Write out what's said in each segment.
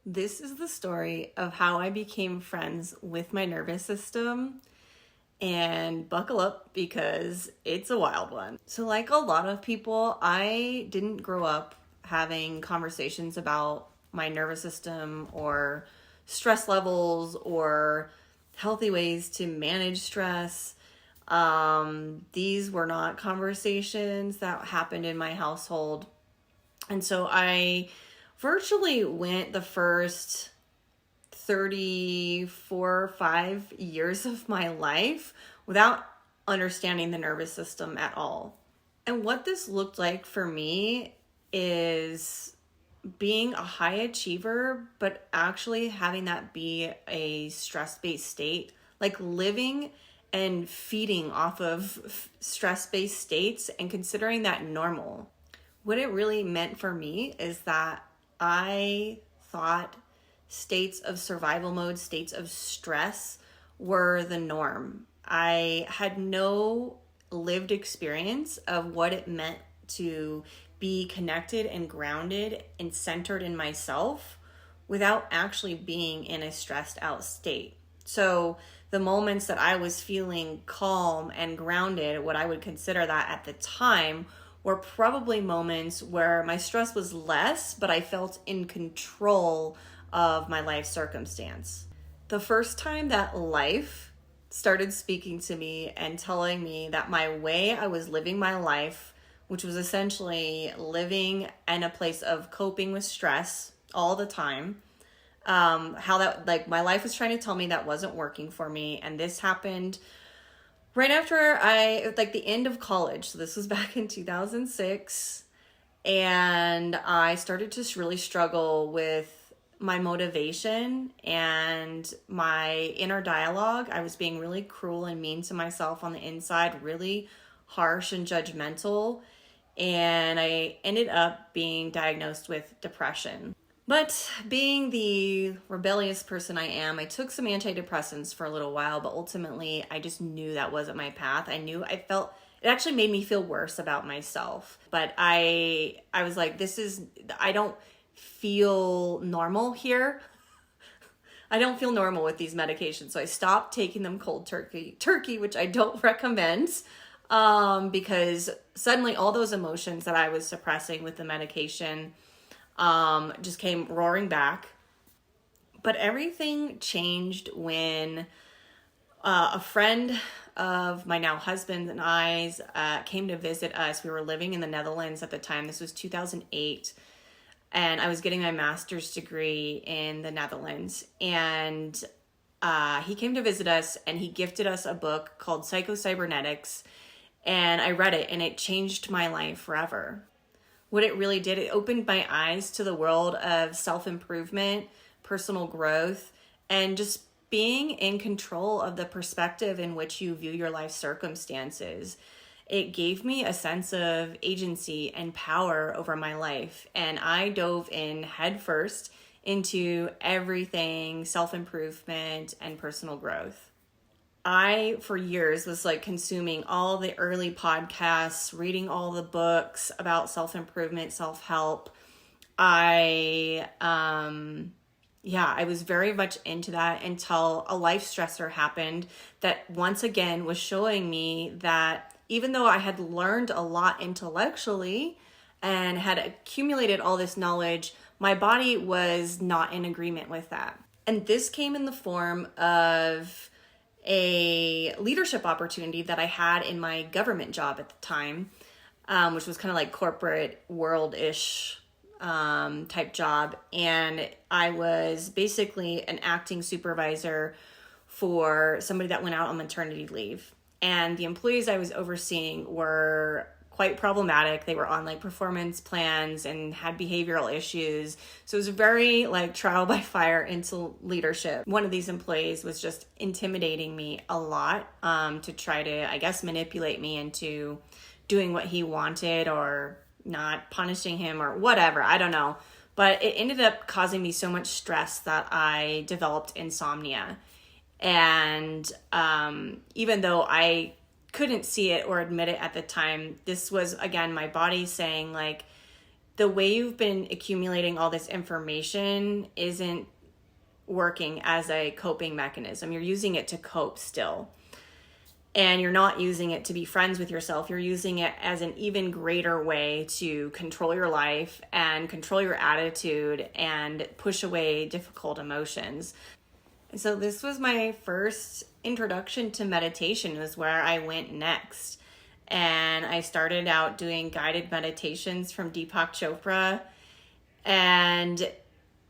This is the story of how I became friends with my nervous system, and buckle up because it's a wild one. So, like a lot of people, I didn't grow up having conversations about my nervous system or stress levels or healthy ways to manage stress. These were not conversations that happened in my household. And so I virtually went the first 34 5 years of my life without understanding the nervous system at all. And what this looked like for me is being a high achiever, but actually having that be a stress-based state, like living and feeding off of stress-based states and considering that normal. What it really meant for me is that I thought states of survival mode, states of stress were the norm. I had no lived experience of what it meant to be connected and grounded and centered in myself without actually being in a stressed out state. So the moments that I was feeling calm and grounded, what I would consider that at the time, were probably moments where my stress was less, but I felt in control of my life circumstance. The first time that life started speaking to me and telling me that my way I was living my life, which was essentially living in a place of coping with stress all the time, how that, like, my life was trying to tell me that wasn't working for me. And this happened right after the end of college. So this was back in 2006. And I started to really struggle with my motivation and my inner dialogue. I was being really cruel and mean to myself on the inside, really harsh and judgmental. And I ended up being diagnosed with depression. But being the rebellious person I am, I took some antidepressants for a little while, but ultimately I just knew that wasn't my path. It actually made me feel worse about myself. But I was like, I don't feel normal here. I don't feel normal with these medications. So I stopped taking them cold turkey, which I don't recommend, because suddenly all those emotions that I was suppressing with the medication just came roaring back. But everything changed when a friend of my now husband and I's came to visit us. We were living in the Netherlands at the time. This was 2008. And I was getting my master's degree in the Netherlands. And he came to visit us and he gifted us a book called Psycho-Cybernetics. And I read it and it changed my life forever. What it really did, it opened my eyes to the world of self-improvement, personal growth, and just being in control of the perspective in which you view your life circumstances. It gave me a sense of agency and power over my life, and I dove in headfirst into everything self-improvement and personal growth. I, for years, was consuming all the early podcasts, reading all the books about self-improvement, self-help. I was very much into that until a life stressor happened that once again was showing me that even though I had learned a lot intellectually and had accumulated all this knowledge, my body was not in agreement with that. And this came in the form of a leadership opportunity that I had in my government job at the time, which was kind of like corporate world-ish type job. And I was basically an acting supervisor for somebody that went out on maternity leave. And the employees I was overseeing were quite problematic. They were on performance plans and had behavioral issues. So it was very trial by fire into leadership. One of these employees was just intimidating me a lot to try to, I guess, manipulate me into doing what he wanted or not punishing him or whatever. I don't know. But it ended up causing me so much stress that I developed insomnia. And even though I couldn't see it or admit it at the time, this was, again, my body saying the way you've been accumulating all this information isn't working as a coping mechanism. You're using it to cope still. And you're not using it to be friends with yourself. You're using it as an even greater way to control your life and control your attitude and push away difficult emotions. And so this was my first introduction to meditation, was where I went next. And I started out doing guided meditations from Deepak Chopra, and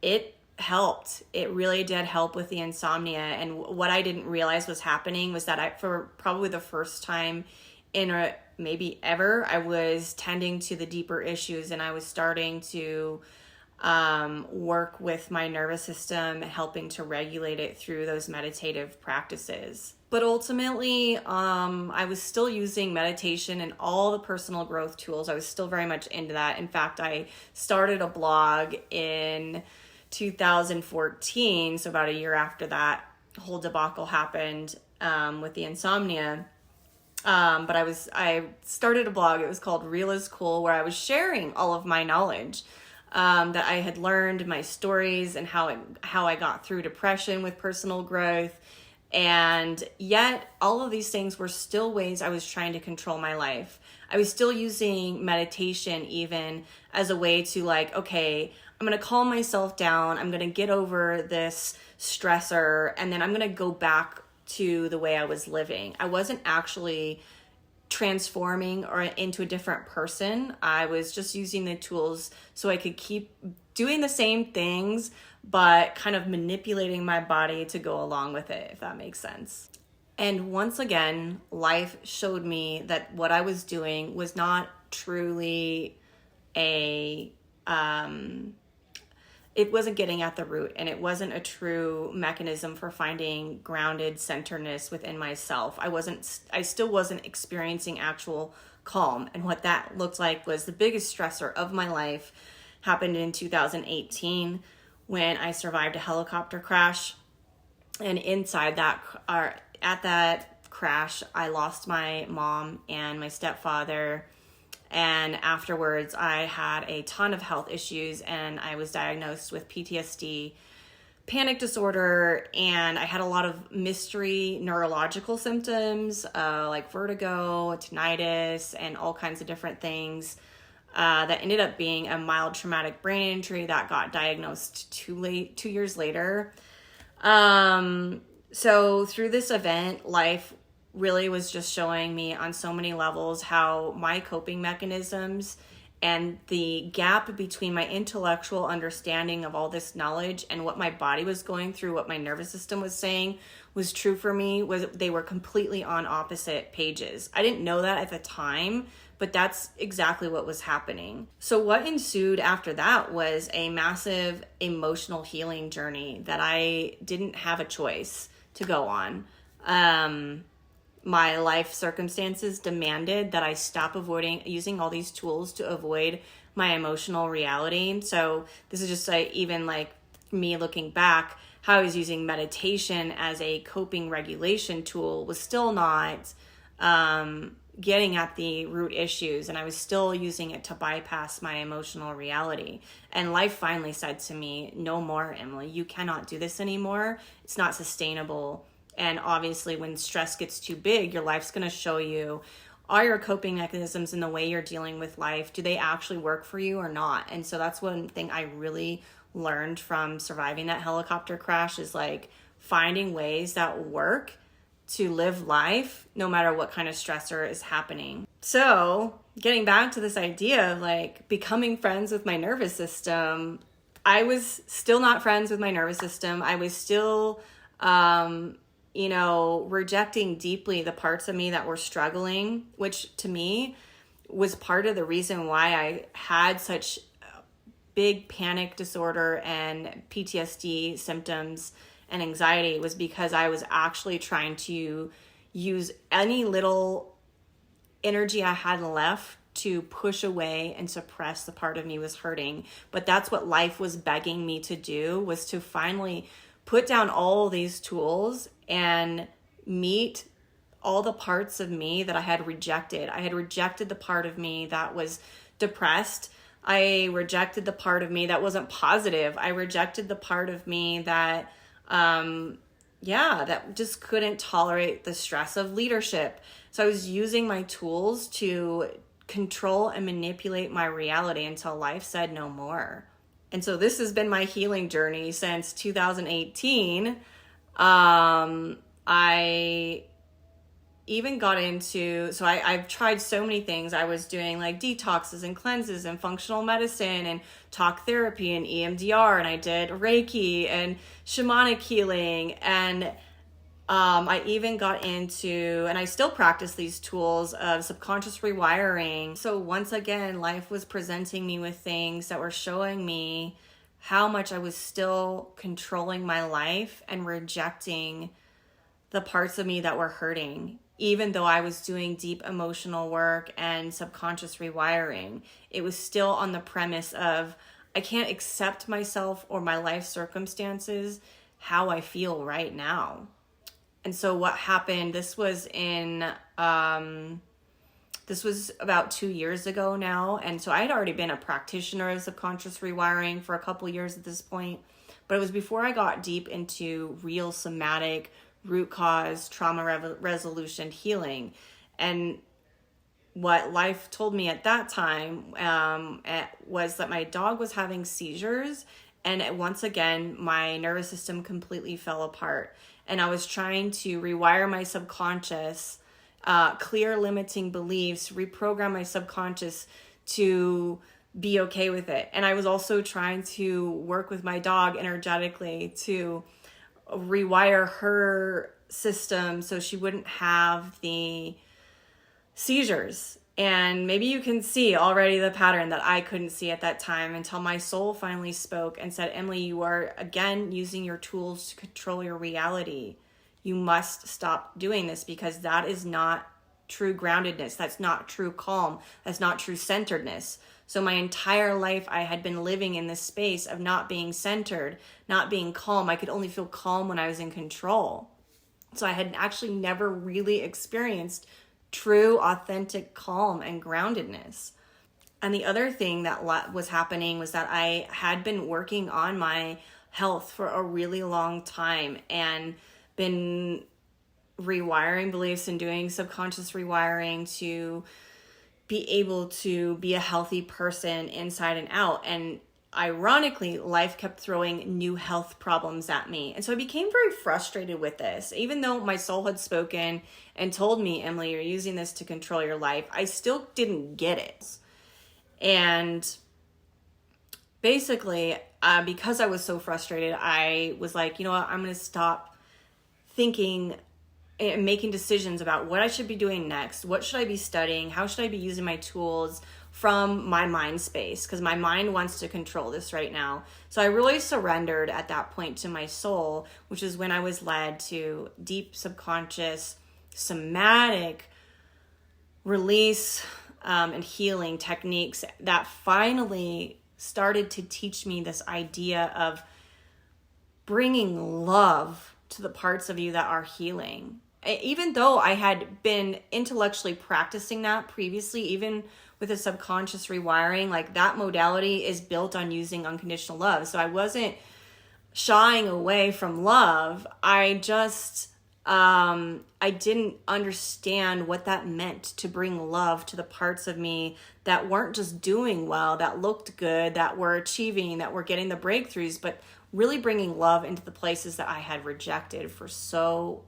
it helped. It really did help with the insomnia. And what I didn't realize was happening was that for probably the first time maybe ever, I was tending to the deeper issues, and I was starting to work with my nervous system, helping to regulate it through those meditative practices. But ultimately, I was still using meditation and all the personal growth tools. I was still very much into that. In fact, I started a blog in 2014, so about a year after that whole debacle happened with the insomnia. But I started a blog. It was called Real is Cool, where I was sharing all of my knowledge that I had learned, my stories, and how I got through depression with personal growth. And yet all of these things were still ways I was trying to control my life. I was still using meditation even as a way to okay, I'm going to calm myself down. I'm going to get over this stressor, and then I'm going to go back to the way I was living. I wasn't actually transforming or into a different person. I was just using the tools so I could keep doing the same things, but kind of manipulating my body to go along with it, if that makes sense. And once again, life showed me that what I was doing was not truly it wasn't getting at the root, and it wasn't a true mechanism for finding grounded centeredness within myself. I still wasn't experiencing actual calm. And what that looked like was the biggest stressor of my life happened in 2018 when I survived a helicopter crash. And inside that, at that crash, I lost my mom and my stepfather. And afterwards, I had a ton of health issues, and I was diagnosed with PTSD Panic Disorder, and I had a lot of mystery neurological symptoms like vertigo, tinnitus, and all kinds of different things that ended up being a mild traumatic brain injury that got diagnosed 2 years later. So through this event, life really was just showing me on so many levels how my coping mechanisms and the gap between my intellectual understanding of all this knowledge and what my body was going through, what my nervous system was saying was true for me, was they were completely on opposite pages. I didn't know that at the time, but that's exactly what was happening. So what ensued after that was a massive emotional healing journey that I didn't have a choice to go on. My life circumstances demanded that I stop using all these tools to avoid my emotional reality. So this is just even me looking back, how I was using meditation as a coping regulation tool was still not getting at the root issues, and I was still using it to bypass my emotional reality. And life finally said to me, no more, Emily, you cannot do this anymore. It's not sustainable. And obviously when stress gets too big, your life's going to show you, are your coping mechanisms and the way you're dealing with life, do they actually work for you or not? And so that's one thing I really learned from surviving that helicopter crash, is finding ways that work to live life no matter what kind of stressor is happening. So getting back to this idea of becoming friends with my nervous system, I was still not friends with my nervous system. I was still rejecting deeply the parts of me that were struggling, which to me was part of the reason why I had such big panic disorder and PTSD symptoms and anxiety, was because I was actually trying to use any little energy I had left to push away and suppress the part of me was hurting. But that's what life was begging me to do, was to finally put down all these tools and meet all the parts of me that I had rejected. I had rejected the part of me that was depressed, I rejected the part of me that wasn't positive. I rejected the part of me that, that just couldn't tolerate the stress of leadership. So I was using my tools to control and manipulate my reality until life said no more. And so this has been my healing journey since 2018. I even got into, I've tried so many things. I was doing like detoxes and cleanses and functional medicine and talk therapy and EMDR, and I did Reiki and shamanic healing, and I even got into, and I still practice these tools of subconscious rewiring. So once again, life was presenting me with things that were showing me how much I was still controlling my life and rejecting the parts of me that were hurting. Even though I was doing deep emotional work and subconscious rewiring, it was still on the premise of I can't accept myself or my life circumstances how I feel right now. And so what happened, this was about 2 years ago now. And so I had already been a practitioner of subconscious rewiring for a couple years at this point. But it was before I got deep into real somatic root cause trauma resolution healing. And what life told me at that time was that my dog was having seizures. And once again, my nervous system completely fell apart. And I was trying to rewire my subconscious, clear limiting beliefs, reprogram my subconscious to be okay with it. And I was also trying to work with my dog energetically to rewire her system so she wouldn't have the seizures. And maybe you can see already the pattern that I couldn't see at that time until my soul finally spoke and said, Emily, you are again using your tools to control your reality. You must stop doing this because that is not true groundedness. That's not true calm. That's not true centeredness. So my entire life I had been living in this space of not being centered, not being calm. I could only feel calm when I was in control. So I had actually never really experienced true, authentic calm and groundedness. And the other thing that was happening was that I had been working on my health for a really long time and been rewiring beliefs and doing subconscious rewiring to be able to be a healthy person inside and out. And ironically, life kept throwing new health problems at me. And so I became very frustrated with this. Even though my soul had spoken and told me, Emily, you're using this to control your life, I still didn't get it. And basically, because I was so frustrated, I was like, you know what, I'm going to stop thinking and making decisions about what I should be doing next. What should I be studying? How should I be using my tools from my mind space? Because my mind wants to control this right now. So I really surrendered at that point to my soul, which is when I was led to deep subconscious somatic release and healing techniques that finally started to teach me this idea of bringing love to the parts of you that are healing. Even though I had been intellectually practicing that previously, even with a subconscious rewiring, like that modality is built on using unconditional love. So I wasn't shying away from love. I just, I didn't understand what that meant to bring love to the parts of me that weren't just doing well, that looked good, that were achieving, that were getting the breakthroughs, but really bringing love into the places that I had rejected for so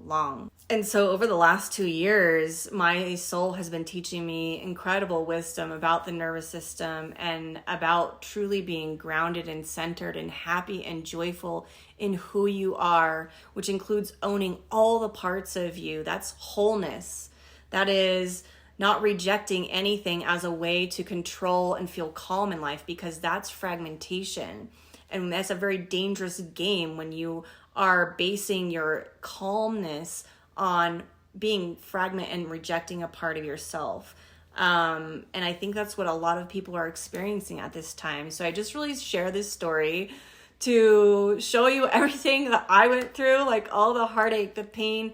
long. And so over the last 2 years, my soul has been teaching me incredible wisdom about the nervous system and about truly being grounded and centered and happy and joyful in who you are, which includes owning all the parts of you. That's wholeness. That is not rejecting anything as a way to control and feel calm in life, because that's fragmentation. And that's a very dangerous game when you are basing your calmness on being fragment and rejecting a part of yourself. And I think that's what a lot of people are experiencing at this time. So I just really share this story to show you everything that I went through, like all the heartache, the pain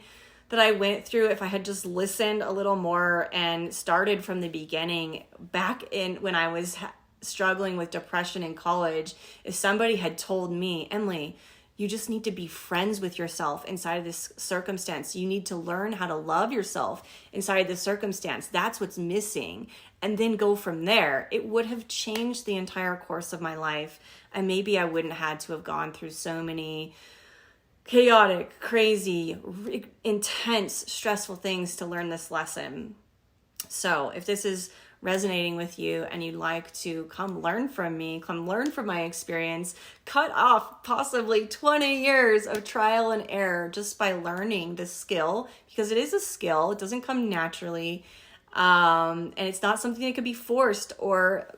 that I went through. If I had just listened a little more and started from the beginning, back in when I was struggling with depression in college, if somebody had told me, Emily, you just need to be friends with yourself inside of this circumstance. You need to learn how to love yourself inside this circumstance. That's what's missing. And then go from there. It would have changed the entire course of my life. And maybe I wouldn't have had to have gone through so many chaotic, crazy, intense, stressful things to learn this lesson. So if this is resonating with you and you'd like to come learn from me, come learn from my experience, cut off possibly 20 years of trial and error just by learning this skill, because it is a skill. It doesn't come naturally. And it's not something that could be forced or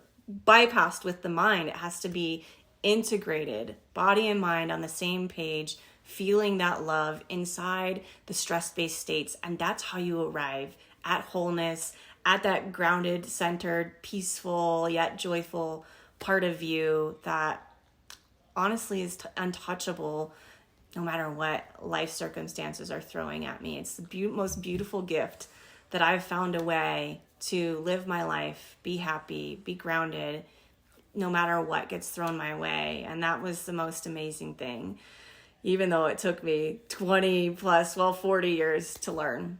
bypassed with the mind. It has to be integrated, body and mind on the same page, feeling that love inside the stress-based states. And that's how you arrive at wholeness, at that grounded, centered, peaceful, yet joyful part of you that honestly is untouchable no matter what life circumstances are throwing at me. It's the most beautiful gift that I've found a way to live my life, be happy, be grounded, no matter what gets thrown my way. And that was the most amazing thing, even though it took me 20 plus, 40 years to learn.